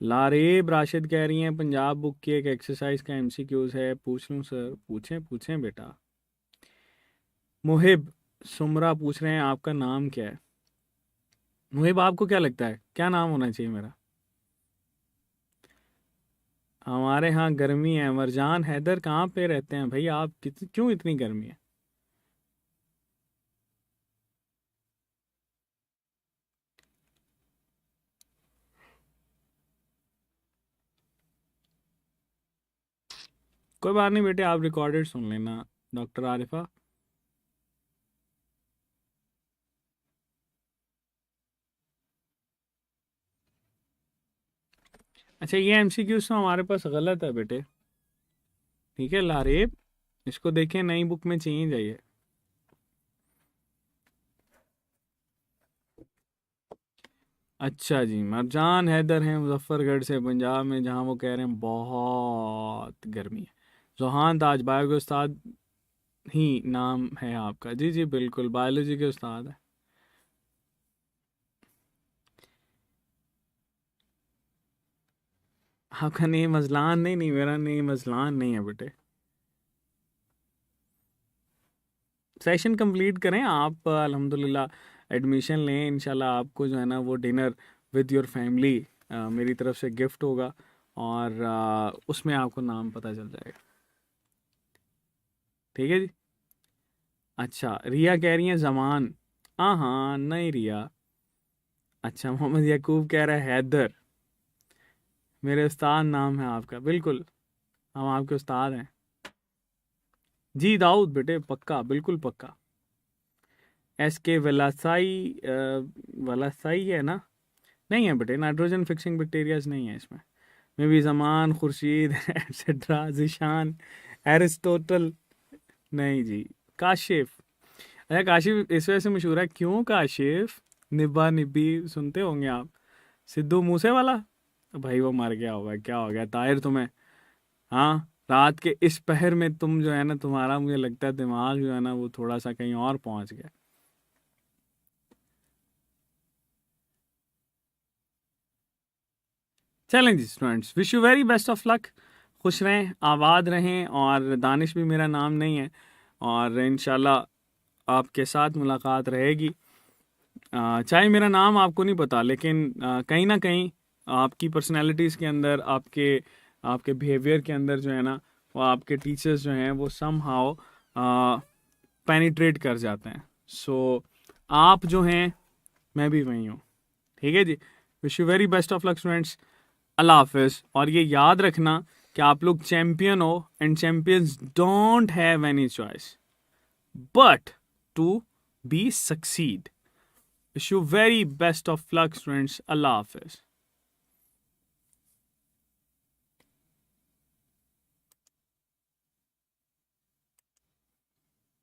लारेब राशिद कह रही हैं पंजाब बुक की एक एक्सरसाइज का एमसीक्यूज है, पूछ लूँ सर? पूछें पूछें बेटा। मुहिब सुमरा पूछ रहे हैं आपका नाम क्या है? मुहिब आपको क्या लगता है क्या नाम होना चाहिए मेरा? हमारे यहाँ गर्मी है। मरजान हैदर कहाँ पे रहते हैं भाई आप? क्यों इतनी गर्मी है? कोई बात नहीं बेटे, आप रिकॉर्डेड सुन लेना। डॉक्टर आरिफा अच्छा, ये एमसीक्यूज तो हमारे पास गलत है बेटे। ठीक है लारेब, इसको देखें, नई बुक में चेंज है ये। अच्छा जी, मरजान हैदर हैं मुजफ्फरगढ़ से पंजाब में, जहाँ वो कह रहे हैं बहुत गर्मी है। जोहान ताज बायो के उस्ताद ही नाम है आपका? जी जी बिल्कुल, बायोलॉजी के उस्ताद है। आपका नेम अजलान? नहीं नहीं, मेरा नेम अजलान नहीं है बेटे। सेशन कंप्लीट करें आप, अल्हम्दुलिल्लाह एडमिशन लें, इंशाल्लाह आपको जो है ना वो डिनर विद योर फैमिली मेरी तरफ से गिफ्ट होगा, और उसमें आपको नाम पता चल जाएगा। ठीक है जी। अच्छा, रिया कह रही है जमान। हाँ हाँ, नहीं रिया। अच्छा, मोहम्मद यकूब कह रहा है हैदर। मेरे उस्ताद नाम है आपका, बिल्कुल हम आपके उस्ताद हैं। जी दाऊद बेटे, पक्का बिल्कुल पक्का। एस के वलासाई वलासाई है ना? नहीं है बेटे, नाइट्रोजन फिक्सिंग बैक्टीरियाज नहीं है इसमें। मे भी जमान, खुर्शीद एक्सेट्रा, जिशान, एरिस्टोटल। नहीं जी। काशिफ। अच्छा, काशिफ इस वजह से मशहूर है क्यों? काशिफ निब्बा निब्बी सुनते होंगे आप, सिद्धू मूसे वाला। भाई वो मर गया होगा, क्या हो गया ताहिर तुम्हें? हाँ, रात के इस पहर में तुम जो है ना, तुम्हारा मुझे लगता है दिमाग जो है ना वो थोड़ा सा कहीं और पहुंच गया। चलें जी students, wish you very best of luck. खुश रहें, आबाद रहें, और दानिश भी मेरा नाम नहीं है, और इंशाल्लाह आपके साथ मुलाकात रहेगी। चाहे मेरा नाम आपको नहीं पता, लेकिन कहीं ना कहीं आपकी पर्सनैलिटीज़ के अंदर, आपके आपके बिहेवियर के अंदर जो है ना, वो आपके टीचर्स जो हैं वो सम हाउ पेनिट्रेट कर जाते हैं। सो आप जो हैं, मैं भी वही हूँ। ठीक है जी। Wish you very best of luck students. अल्लाह हाफिज़। और ये याद रखना कि आप लोग चैम्पियन हो, and champions don't have any choice but to be succeed. Wish you very best of luck, students. Allah Hafiz.